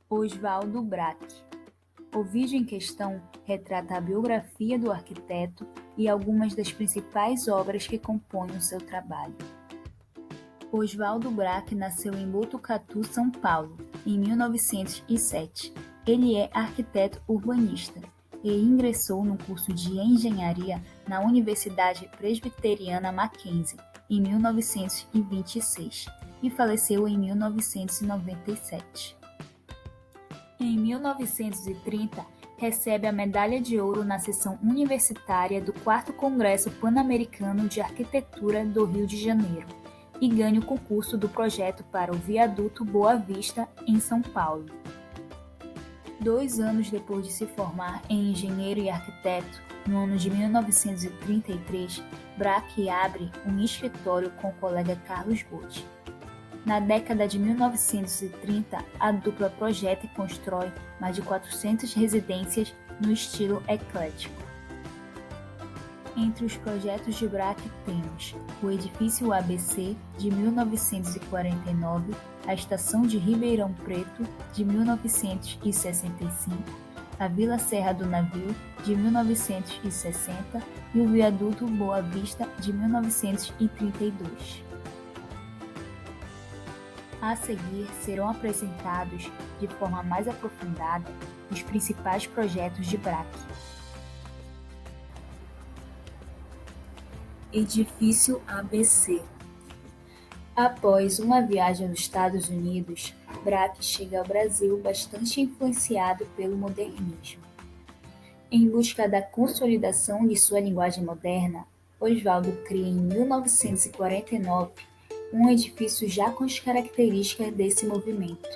Oswaldo Braque. O vídeo em questão retrata a biografia do arquiteto e algumas das principais obras que compõem o seu trabalho. Oswaldo Braque nasceu em Botucatu, São Paulo, em 1907. Ele é arquiteto urbanista e ingressou no curso de engenharia na Universidade Presbiteriana Mackenzie, em 1926, e faleceu em 1997. Em 1930, recebe a Medalha de Ouro na seção universitária do 4º Congresso Pan-Americano de Arquitetura do Rio de Janeiro e ganha o concurso do projeto para o Viaduto Boa Vista, em São Paulo. 2 anos depois de se formar em engenheiro e arquiteto, no ano de 1933, Braque abre um escritório com o colega Carlos Gotti. Na década de 1930, a dupla projeta e constrói mais de 400 residências no estilo eclético. Entre os projetos de Braque temos o Edifício ABC, de 1949, a Estação de Ribeirão Preto, de 1965, a Vila Serra do Navio, de 1960 e o Viaduto Boa Vista, de 1932. A seguir serão apresentados, de forma mais aprofundada, os principais projetos de Braque. Edifício ABC. Após uma viagem aos Estados Unidos, Braque chega ao Brasil bastante influenciado pelo modernismo. Em busca da consolidação de sua linguagem moderna, Oswaldo cria em 1949 um edifício já com as características desse movimento.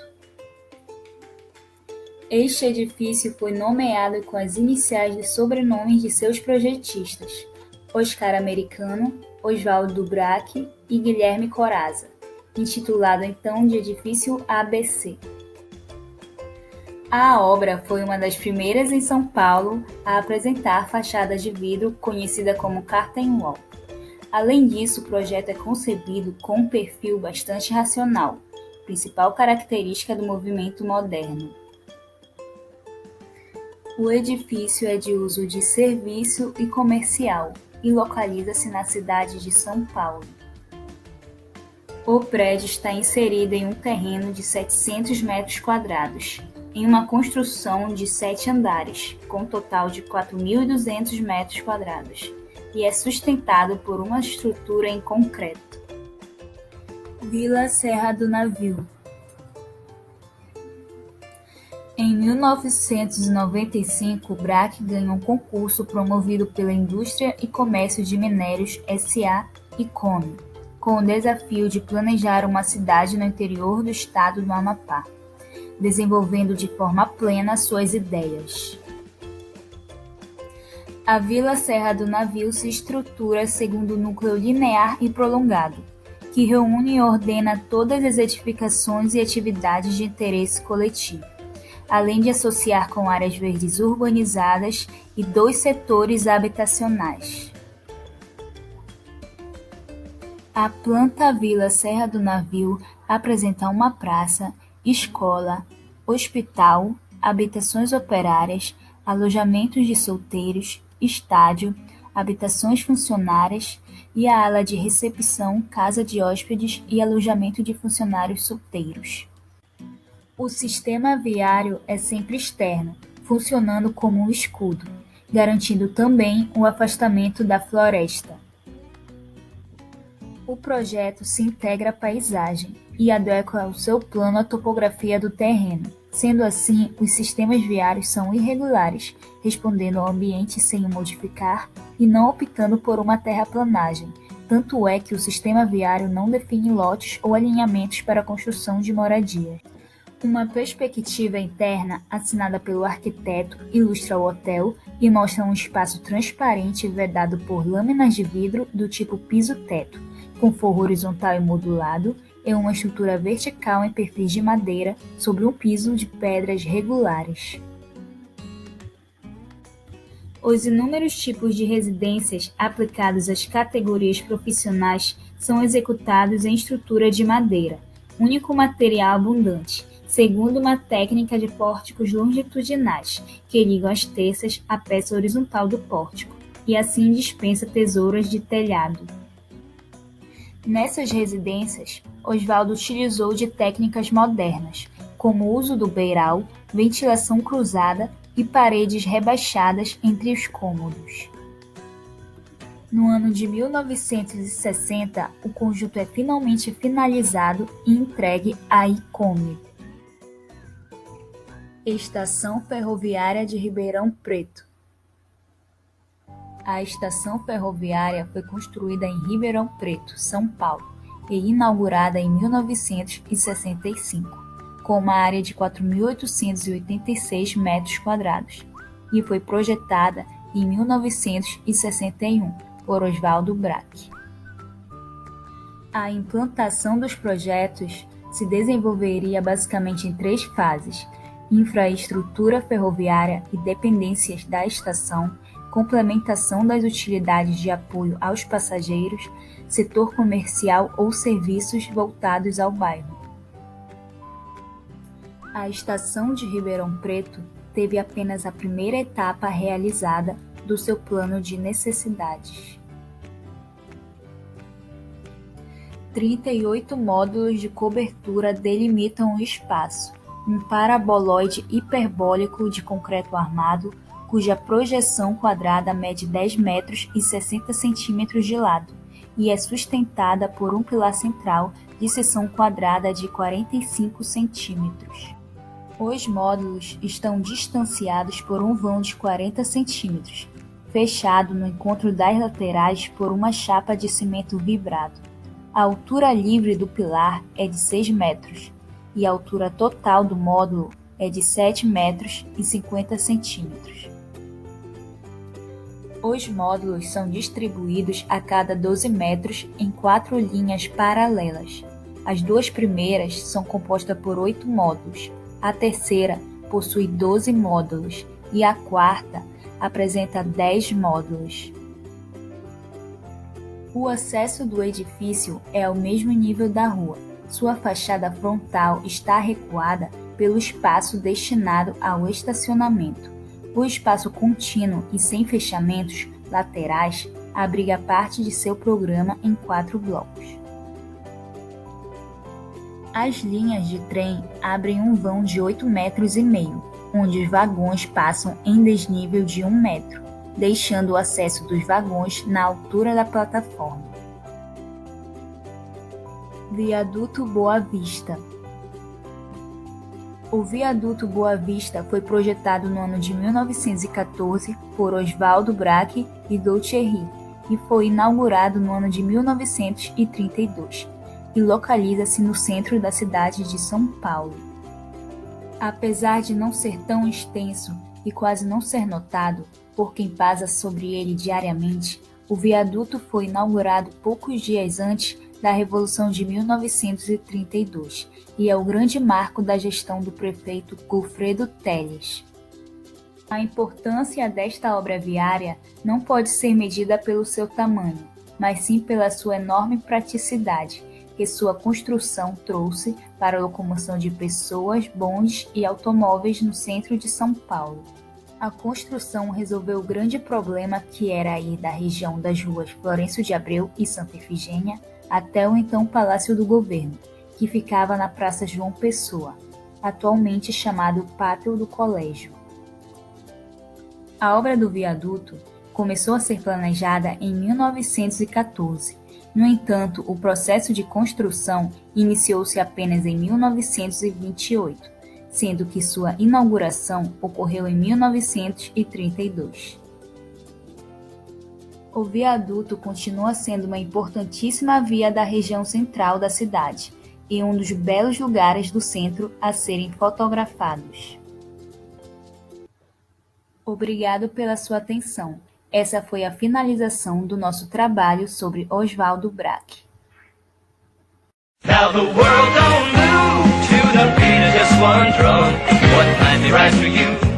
Este edifício foi nomeado com as iniciais de sobrenomes de seus projetistas, Oscar Americano, Oswaldo Braque e Guilherme Corazza, intitulado então de Edifício ABC. A obra foi uma das primeiras em São Paulo a apresentar fachada de vidro conhecida como curtain wall. Além disso, o projeto é concebido com um perfil bastante racional, principal característica do movimento moderno. O edifício é de uso de serviço e comercial e localiza-se na cidade de São Paulo. O prédio está inserido em um terreno de 700 metros quadrados, em uma construção de 7 andares, com um total de 4.200 metros quadrados, e é sustentado por uma estrutura em concreto. Vila Serra do Navio. Em 1995, Braque ganhou um concurso promovido pela Indústria e Comércio de Minérios S.A. e Come, com o desafio de planejar uma cidade no interior do estado do Amapá, desenvolvendo de forma plena suas ideias. A Vila Serra do Navio se estrutura segundo o núcleo linear e prolongado, que reúne e ordena todas as edificações e atividades de interesse coletivo, além de associar com áreas verdes urbanizadas e 2 setores habitacionais. A planta Vila Serra do Navio apresenta uma praça, escola, hospital, habitações operárias, alojamentos de solteiros, estádio, habitações funcionárias e a ala de recepção, casa de hóspedes e alojamento de funcionários solteiros. O sistema viário é sempre externo, funcionando como um escudo, garantindo também o afastamento da floresta. O projeto se integra à paisagem e adequa ao seu plano a topografia do terreno. Sendo assim, os sistemas viários são irregulares, respondendo ao ambiente sem o modificar e não optando por uma terraplanagem. Tanto é que o sistema viário não define lotes ou alinhamentos para a construção de moradias. Uma perspectiva interna, assinada pelo arquiteto, ilustra o hotel e mostra um espaço transparente vedado por lâminas de vidro do tipo piso-teto, com forro horizontal e modulado, e uma estrutura vertical em perfis de madeira sobre um piso de pedras regulares. Os inúmeros tipos de residências aplicados às categorias profissionais são executados em estrutura de madeira, único material abundante, segundo uma técnica de pórticos longitudinais, que ligam as terças à peça horizontal do pórtico, e assim dispensa tesouras de telhado. Nessas residências, Oswaldo utilizou de técnicas modernas, como o uso do beiral, ventilação cruzada e paredes rebaixadas entre os cômodos. No ano de 1960, o conjunto é finalmente finalizado e entregue à ICOME. Estação Ferroviária de Ribeirão Preto. A estação ferroviária foi construída em Ribeirão Preto, São Paulo, e inaugurada em 1965, com uma área de 4.886 metros quadrados, e foi projetada em 1961 por Oswaldo Brack. A implantação dos projetos se desenvolveria basicamente em 3 fases: infraestrutura ferroviária e dependências da estação, complementação das utilidades de apoio aos passageiros, setor comercial ou serviços voltados ao bairro. A estação de Ribeirão Preto teve apenas a primeira etapa realizada do seu plano de necessidades. 38 módulos de cobertura delimitam o espaço, um paraboloide hiperbólico de concreto armado, cuja projeção quadrada mede 10 metros e 60 centímetros de lado, e é sustentada por um pilar central de seção quadrada de 45 centímetros. Os módulos estão distanciados por um vão de 40 centímetros, fechado no encontro das laterais por uma chapa de cimento vibrado. A altura livre do pilar é de 6 metros e a altura total do módulo é de 7 metros e 50 centímetros. Os módulos são distribuídos a cada 12 metros em 4 linhas paralelas. As 2 primeiras são compostas por 8 módulos, a terceira possui 12 módulos e a quarta apresenta 10 módulos. O acesso do edifício é ao mesmo nível da rua. Sua fachada frontal está recuada pelo espaço destinado ao estacionamento. O espaço contínuo e sem fechamentos laterais abriga parte de seu programa em 4 blocos. As linhas de trem abrem um vão de 8,5 metros, onde os vagões passam em desnível de 1 metro, deixando o acesso dos vagões na altura da plataforma. Viaduto Boa Vista. O Viaduto Boa Vista foi projetado no ano de 1914 por Oswaldo Brack e Thierry e foi inaugurado no ano de 1932 e localiza-se no centro da cidade de São Paulo. Apesar de não ser tão extenso e quase não ser notado por quem passa sobre ele diariamente, o viaduto foi inaugurado poucos dias antes da Revolução de 1932 e é o grande marco da gestão do prefeito Goffredo Telles. A importância desta obra viária não pode ser medida pelo seu tamanho, mas sim pela sua enorme praticidade que sua construção trouxe para a locomoção de pessoas, bondes e automóveis no centro de São Paulo. A construção resolveu o grande problema que era ir da região das ruas Florencio de Abreu e Santa Efigênia até o então Palácio do Governo, que ficava na Praça João Pessoa, atualmente chamado Pátio do Colégio. A obra do viaduto começou a ser planejada em 1914. No entanto, o processo de construção iniciou-se apenas em 1928, sendo que sua inauguração ocorreu em 1932. O viaduto continua sendo uma importantíssima via da região central da cidade e um dos belos lugares do centro a serem fotografados. Obrigado pela sua atenção. Essa foi a finalização do nosso trabalho sobre Oswaldo Brack. Now the world don't move to the beat of just one drum. What time they rise for you?